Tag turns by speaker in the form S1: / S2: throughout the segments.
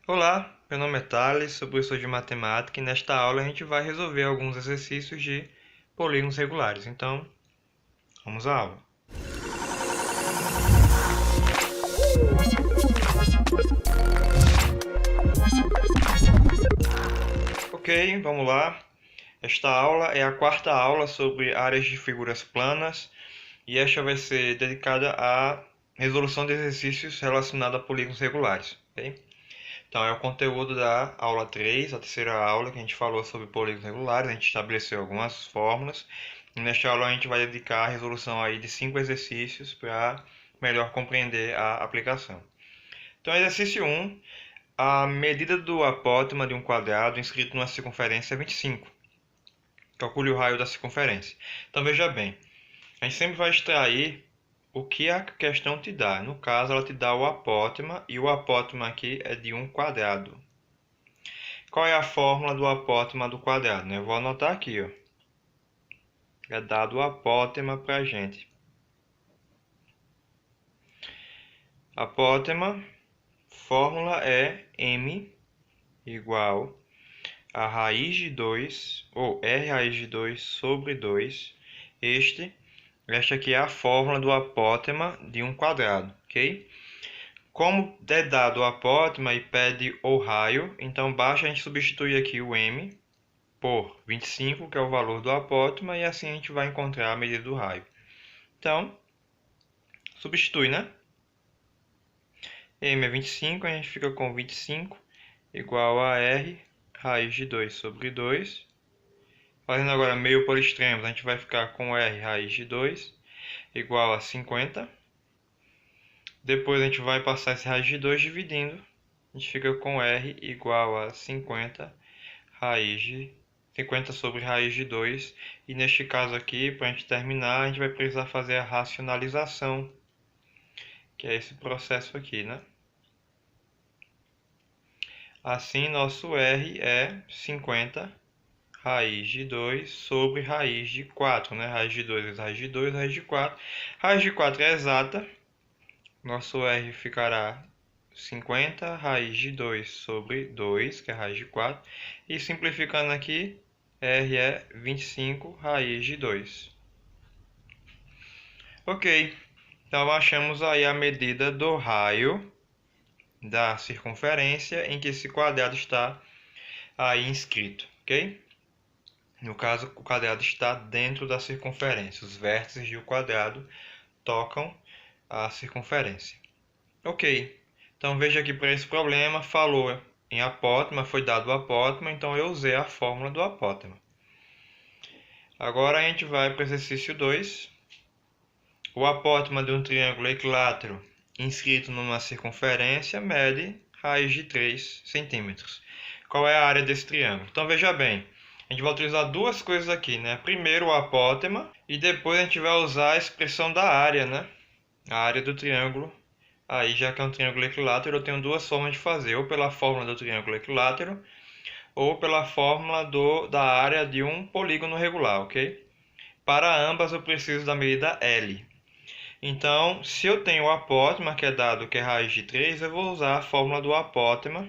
S1: Olá, meu nome é Thales, sou professor de matemática e nesta aula a gente vai resolver alguns exercícios de polígonos regulares. Então, vamos à aula. Ok, vamos lá. Esta aula é a quarta aula sobre áreas de figuras planas e esta vai ser dedicada à resolução de exercícios relacionados a polígonos regulares. Ok? Então, é o conteúdo da aula 3, a terceira aula que a gente falou sobre polígonos regulares, a gente estabeleceu algumas fórmulas. E nesta aula a gente vai dedicar a resolução aí de 5 exercícios para melhor compreender a aplicação. Então, exercício 1, a medida do apótema de um quadrado inscrito numa circunferência é 25. Calcule o raio da circunferência. Então, veja bem, a gente sempre vai extrair o que a questão te dá. No caso, ela te dá o apótema, e o apótema aqui é de um quadrado. Qual é a fórmula do apótema do quadrado? Eu vou anotar aqui, ó. É dado o apótema para a gente. Apótema, fórmula é m igual a raiz de 2, ou r raiz de 2 sobre 2. Esta aqui é a fórmula do apótema de um quadrado, ok? Como é dado o apótema e pede o raio, então basta a gente substituir aqui o m por 25, que é o valor do apótema, e assim a gente vai encontrar a medida do raio. Então, substitui, né? M é 25, a gente fica com 25 igual a R raiz de 2 sobre 2. Fazendo agora meio por extremos, a gente vai ficar com R raiz de 2 igual a 50. Depois a gente vai passar esse raiz de 2 dividindo. A gente fica com R igual a 50 sobre raiz de 2. E neste caso aqui, para a gente terminar, a gente vai precisar fazer a racionalização, que é esse processo aqui, né? Assim, nosso R é 50 raiz de 2 sobre raiz de 4, né? Raiz de 2 vezes raiz de 2, raiz de 4. Raiz de 4 é exata. Nosso R ficará 50 raiz de 2 sobre 2, que é a raiz de 4. E simplificando aqui, R é 25 raiz de 2. Ok, então achamos aí a medida do raio da circunferência em que esse quadrado está aí inscrito, ok? No caso, o quadrado está dentro da circunferência. Os vértices do quadrado tocam a circunferência. Ok, então veja aqui para esse problema, falou em apótema, foi dado o apótema, então eu usei a fórmula do apótema. Agora a gente vai para o exercício 2. O apótema de um triângulo equilátero inscrito numa circunferência mede raiz de 3 centímetros. Qual é a área desse triângulo? Então veja bem, a gente vai utilizar duas coisas aqui, né? Primeiro o apótema e depois a gente vai usar a expressão da área, né? A área do triângulo. Aí, já que é um triângulo equilátero, eu tenho duas formas de fazer, ou pela fórmula do triângulo equilátero, ou pela fórmula da área de um polígono regular, ok? Para ambas eu preciso da medida L. Então, se eu tenho o apótema, que é dado que é raiz de 3, eu vou usar a fórmula do apótema.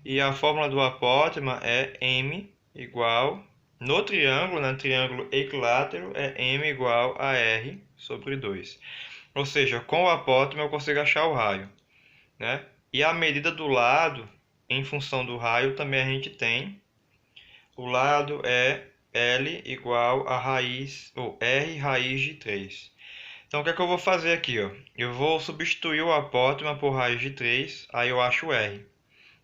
S1: E a fórmula do apótema é m igual, no triângulo, no triângulo equilátero, é m igual a r sobre 2. Ou seja, com o apótema eu consigo achar o raio, né? E a medida do lado, em função do raio, também a gente tem. O lado é L igual a raiz, ou R raiz de 3. Então, o que é que eu vou fazer aqui, ó? Eu vou substituir o apótema por raiz de 3, aí eu acho o R.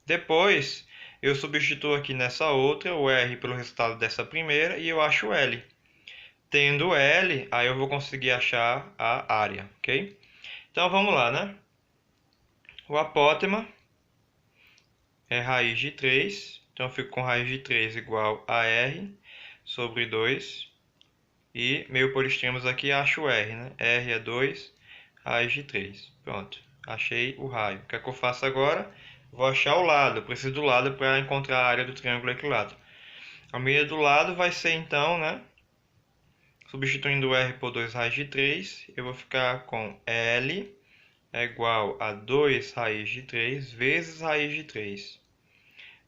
S1: Depois, eu substituo aqui nessa outra o R pelo resultado dessa primeira e eu acho o L. Tendo L, aí eu vou conseguir achar a área, ok? Então, vamos lá, né? O apótema é raiz de 3, então eu fico com raiz de 3 igual a R sobre 2. E meio por extremos aqui acho o R, né? R é 2, raiz de 3. Pronto, achei o raio. O que é que eu faço agora? Vou achar o lado, eu preciso do lado para encontrar a área do triângulo equilátero. A medida do lado vai ser então, né? Substituindo o R por 2 raiz de 3, eu vou ficar com L é igual a 2 raiz de 3 vezes raiz de 3.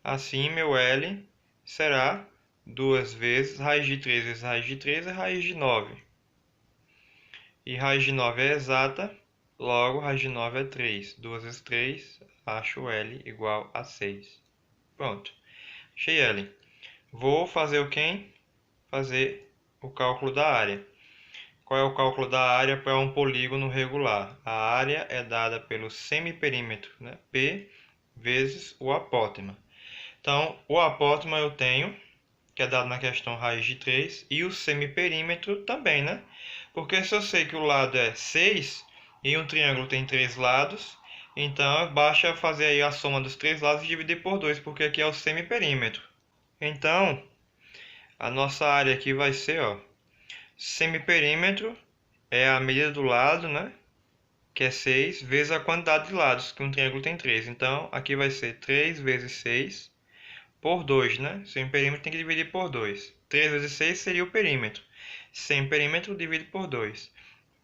S1: Assim, meu L será 2 vezes raiz de 3 vezes raiz de 3 é raiz de 9. E raiz de 9 é exata, logo raiz de 9 é 3. 2 vezes 3, acho L igual a 6. Pronto, achei L. Vou fazer o quê? Fazer o cálculo da área. Qual é o cálculo da área para um polígono regular? A área é dada pelo semiperímetro, né? P vezes o apótema. Então, o apótema eu tenho, que é dado na questão raiz de 3, e o semiperímetro também, né? Porque se eu sei que o lado é 6 e um triângulo tem 3 lados, então basta fazer aí a soma dos 3 lados e dividir por 2, porque aqui é o semiperímetro. Então, a nossa área aqui vai ser, ó, semiperímetro é a medida do lado, né? Que é 6, vezes a quantidade de lados, que um triângulo tem 3. Então, aqui vai ser 3 vezes 6 por 2, né? Semiperímetro tem que dividir por 2. 3 vezes 6 seria o perímetro. Semiperímetro divide por 2.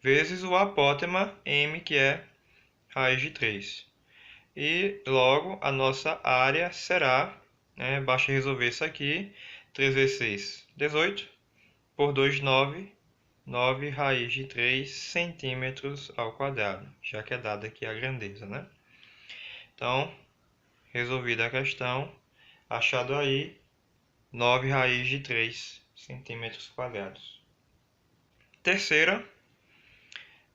S1: Vezes o apótema m, que é raiz de 3. E logo a nossa área será, né? Basta resolver isso aqui. 3 vezes 6, 18. Por 2, 9. 9 raiz de 3 centímetros ao quadrado, já que é dada aqui a grandeza, né? Então, resolvida a questão, achado aí 9 raiz de 3 centímetros quadrados. Terceira,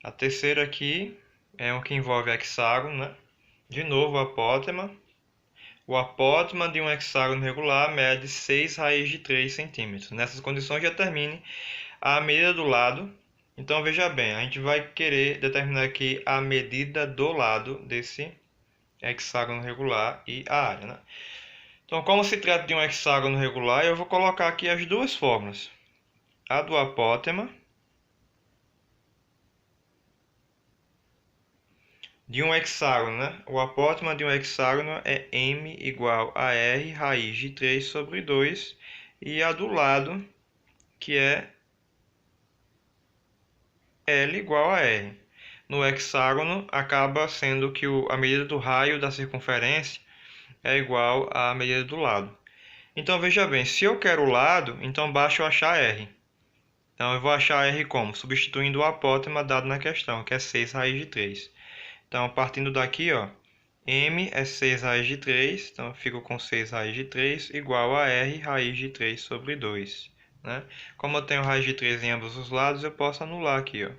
S1: a terceira aqui é o que envolve hexágono, né? De novo, apótema. O apótema de um hexágono regular mede 6 raiz de 3 centímetros. Nessas condições, determine a medida do lado. Então, veja bem, a gente vai querer determinar aqui a medida do lado desse hexágono regular e a área, né? Então, como se trata de um hexágono regular, eu vou colocar aqui as duas fórmulas. A do apótema de um hexágono, né? O apótema de um hexágono é m igual a r raiz de 3 sobre 2. E a do lado, que é L igual a R. No hexágono, acaba sendo que a medida do raio da circunferência é igual à medida do lado. Então, veja bem, se eu quero o lado, então basta eu achar R. Então, eu vou achar R como? Substituindo o apótema dado na questão, que é 6 raiz de 3. Então, partindo daqui, ó, M é 6 raiz de 3, então eu fico com 6 raiz de 3 igual a R raiz de 3 sobre 2. Né? Como eu tenho raiz de 3 em ambos os lados, eu posso anular aqui, ó.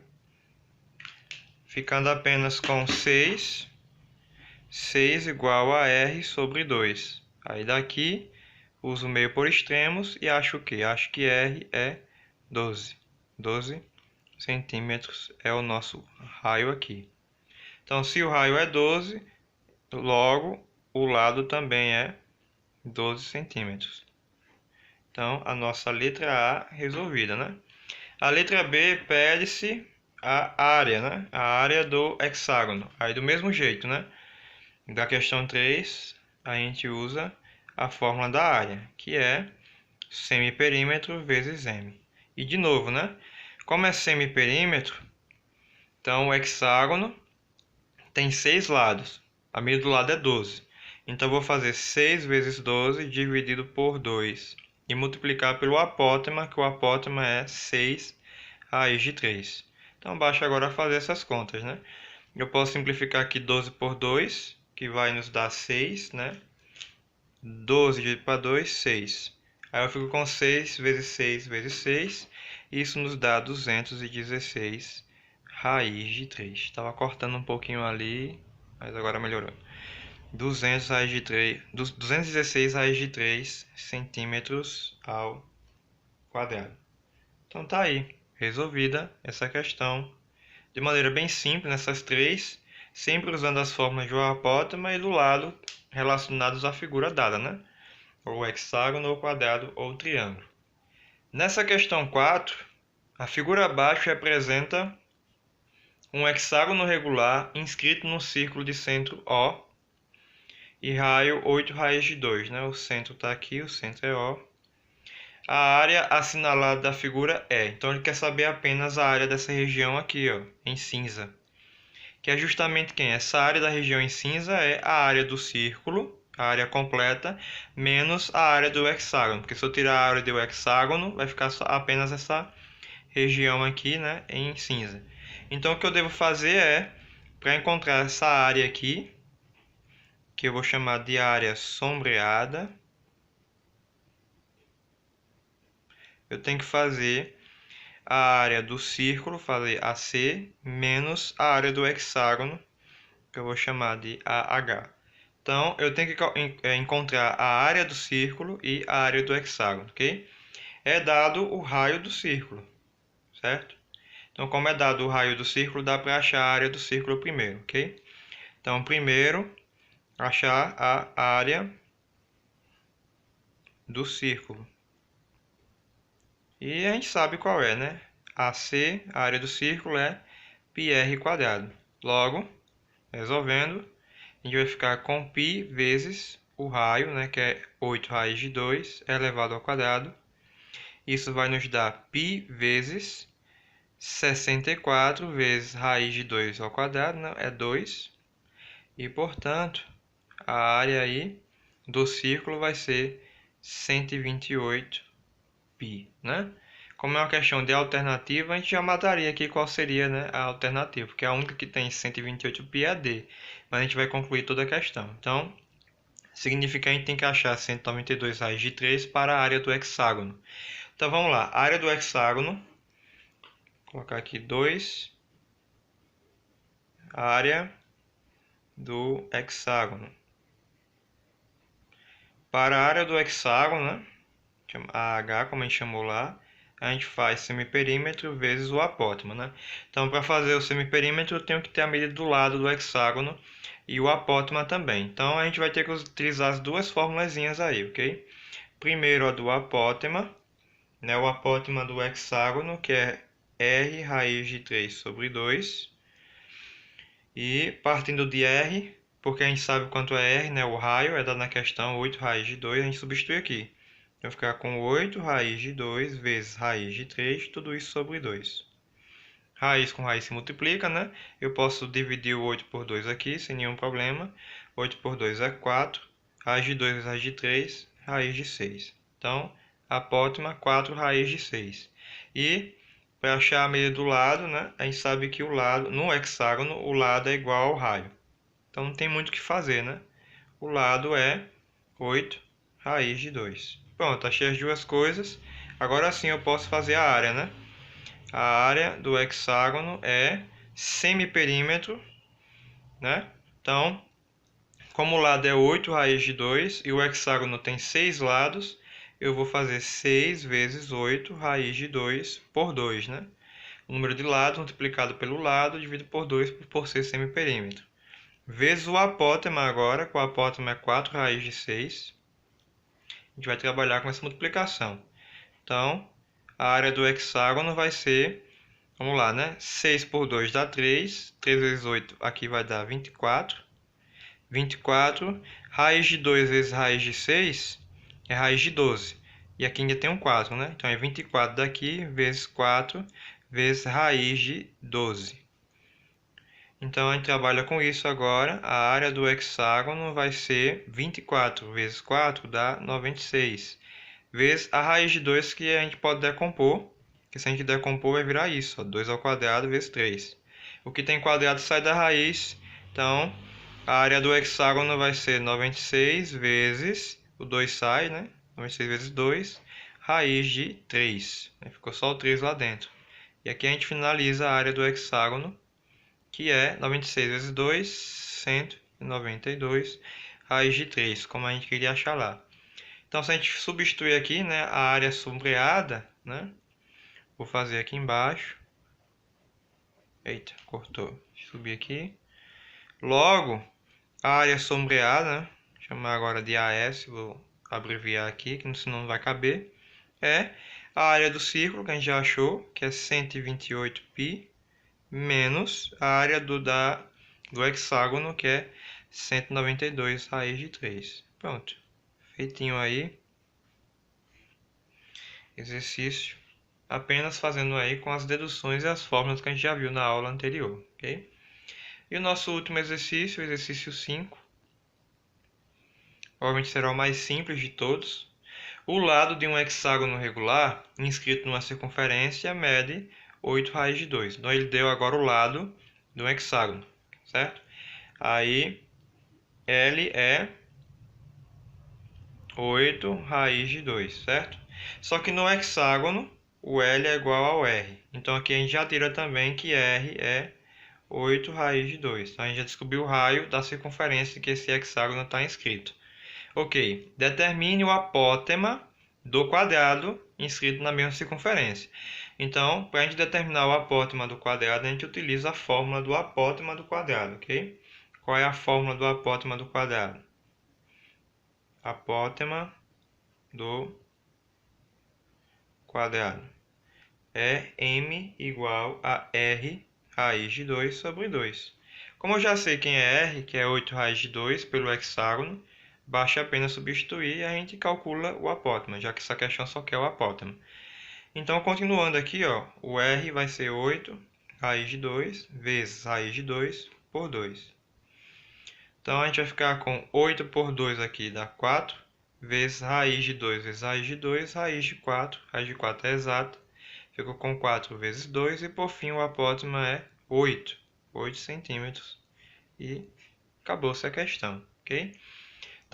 S1: Ficando apenas com 6 igual a R sobre 2. Aí daqui, uso o meio por extremos e acho o quê? Acho que R é 12. 12 centímetros é o nosso raio aqui. Então, se o raio é 12, logo o lado também é 12 centímetros. Então, a nossa letra A resolvida, né? A letra B pede-se a área, né? A área do hexágono. Aí do mesmo jeito, né? Da questão 3, a gente usa a fórmula da área, que é semiperímetro vezes m. E de novo, né? Como é semiperímetro, então o hexágono tem 6 lados. A medida do lado é 12. Então, eu vou fazer 6 vezes 12 dividido por 2. E multiplicar pelo apótema, que o apótema é 6 raiz de 3. Então, basta agora fazer essas contas, né? Eu posso simplificar aqui 12 por 2, que vai nos dar 6, né? 12 dividido para 2, 6. Aí eu fico com 6 vezes 6 vezes 6. Isso nos dá 216 raiz de 3. Estava cortando um pouquinho ali, mas agora melhorou. 200 raiz de 3, 216 raiz de 3 centímetros ao quadrado. Então tá aí, resolvida essa questão de maneira bem simples, nessas três, sempre usando as fórmulas do apótema e do lado relacionados à figura dada, né? Ou hexágono, ou quadrado, ou triângulo. Nessa questão 4, a figura abaixo representa um hexágono regular inscrito num círculo de centro O e raio 8 raiz de 2, né? O centro está aqui, o centro é O. A área assinalada da figura é. Então, ele quer saber apenas a área dessa região aqui, ó, em cinza. que é justamente quem? Essa área da região em cinza é a área do círculo, a área completa, menos a área do hexágono. Porque se eu tirar a área do hexágono, vai ficar só apenas essa região aqui, né, em cinza. Então o que eu devo fazer é, para encontrar essa área aqui, que eu vou chamar de área sombreada, eu tenho que fazer a área do círculo, fazer AC, menos a área do hexágono, que eu vou chamar de AH. Então, eu tenho que encontrar a área do círculo e a área do hexágono, ok? É dado o raio do círculo, certo? Então, como é dado o raio do círculo, dá para achar a área do círculo primeiro, ok? Então, primeiro, achar a área do círculo. E a gente sabe qual é, né? AC, a área do círculo, é πr². Logo, resolvendo, a gente vai ficar com π vezes o raio, né, que é 8 raiz de 2 elevado ao quadrado. Isso vai nos dar π vezes 64 vezes raiz de 2 ao quadrado, né, é 2. E, portanto, a área aí do círculo vai ser 128 π, né? Como é uma questão de alternativa, a gente já mataria aqui qual seria, né, a alternativa, porque a única que tem 128π é a D, mas a gente vai concluir toda a questão. Então, significa que a gente tem que achar 192 raiz de 3 para a área do hexágono. Então, vamos lá. A área do hexágono, vou colocar aqui 2, área do hexágono. Para a área do hexágono, né, AH, como a gente chamou lá, a gente faz semiperímetro vezes o apótema, né? Então, para fazer o semiperímetro, eu tenho que ter a medida do lado do hexágono e o apótema também. Então, a gente vai ter que utilizar as duas formulazinhas aí, ok? Primeiro, a do apótema, né? O apótema do hexágono, que é R raiz de 3 sobre 2. E partindo de R, porque a gente sabe quanto é R, né? O raio é dado na questão 8 raiz de 2, a gente substitui aqui. Então, ficar com 8 raiz de 2 vezes raiz de 3, tudo isso sobre 2. Raiz com raiz se multiplica, né? Eu posso dividir o 8 por 2 aqui, sem nenhum problema. 8 por 2 é 4. Raiz de 2 vezes raiz de 3, raiz de 6. Então, apótema 4 raiz de 6. E, para achar a medida do lado, né? A gente sabe que o lado, no hexágono, o lado é igual ao raio. Então, não tem muito o que fazer, né? O lado é 8 raiz de 2. Pronto, achei as duas coisas. Agora sim eu posso fazer a área, né? A área do hexágono é semiperímetro, né? Então, como o lado é 8 raiz de 2 e o hexágono tem 6 lados, eu vou fazer 6 vezes 8 raiz de 2 por 2, né? O número de lados multiplicado pelo lado dividido por 2 por ser semiperímetro. Vezes o apótema agora, que o apótema é 4 raiz de 6. A gente vai trabalhar com essa multiplicação. Então, a área do hexágono vai ser, vamos lá, né? 6 por 2 dá 3. 3 vezes 8 aqui vai dar 24. 24. Raiz de 2 vezes raiz de 6 é raiz de 12. E aqui ainda tem um 4, né? Então, é 24 daqui vezes 4 vezes raiz de 12. Então, a gente trabalha com isso agora. A área do hexágono vai ser 24 vezes 4 dá 96. Vezes a raiz de 2 que a gente pode decompor. Que se a gente decompor vai virar isso, ó, 2 ao quadrado vezes 3. O que tem quadrado sai da raiz. Então, a área do hexágono vai ser 96 vezes... O 2 sai, né? 96 vezes 2. Raiz de 3. Ficou só o 3 lá dentro. E aqui a gente finaliza a área do hexágono, que é 96 vezes 2, 192, raiz de 3, como a gente queria achar lá. Então, se a gente substituir aqui, né, a área sombreada, né, vou fazer aqui embaixo. Eita, cortou. Deixa eu subir aqui. Logo, a área sombreada, né, vou chamar agora de AS, vou abreviar aqui, que senão não vai caber, é a área do círculo, que a gente já achou, que é 128π, menos a área do hexágono, que é 192 raiz de 3. Pronto. Feitinho aí. Exercício. Apenas fazendo aí com as deduções e as fórmulas que a gente já viu na aula anterior, ok? E o nosso último exercício, o exercício 5, provavelmente será o mais simples de todos. O lado de um hexágono regular, inscrito numa circunferência, mede 8 raiz de 2. Então, ele deu agora o lado de um hexágono, certo? Aí, L é 8 raiz de 2, certo? Só que no hexágono, o L é igual ao R. Então, aqui a gente já tira também que R é 8 raiz de 2. Então, a gente já descobriu o raio da circunferência que esse hexágono está inscrito. Ok, determine o apótema do quadrado inscrito na mesma circunferência. Então, para a gente determinar o apótema do quadrado, a gente utiliza a fórmula do apótema do quadrado, ok? Qual é a fórmula do apótema do quadrado? Apótema do quadrado é m igual a r raiz de 2 sobre 2. Como eu já sei quem é r, que é 8 raiz de 2 pelo hexágono, basta apenas substituir e a gente calcula o apótema, já que essa questão só quer o apótema. Então, continuando aqui, ó, o r vai ser 8 raiz de 2 vezes raiz de 2 por 2. Então, a gente vai ficar com 8 por 2 aqui, dá 4, vezes raiz de 2 vezes raiz de 2, raiz de 4 é exata, ficou com 4 vezes 2 e, por fim, o apótema é 8 centímetros. E acabou-se a questão, ok?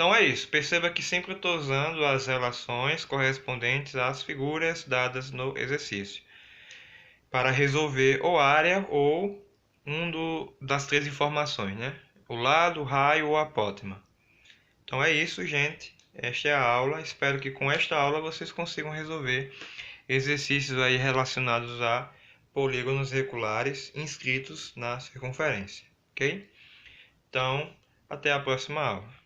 S1: Então é isso. Perceba que sempre eu estou usando as relações correspondentes às figuras dadas no exercício para resolver ou área ou das três informações, né? O lado, o raio ou apótema. Então é isso, gente. Esta é a aula. Espero que com esta aula vocês consigam resolver exercícios aí relacionados a polígonos regulares inscritos na circunferência, ok? Então, até a próxima aula.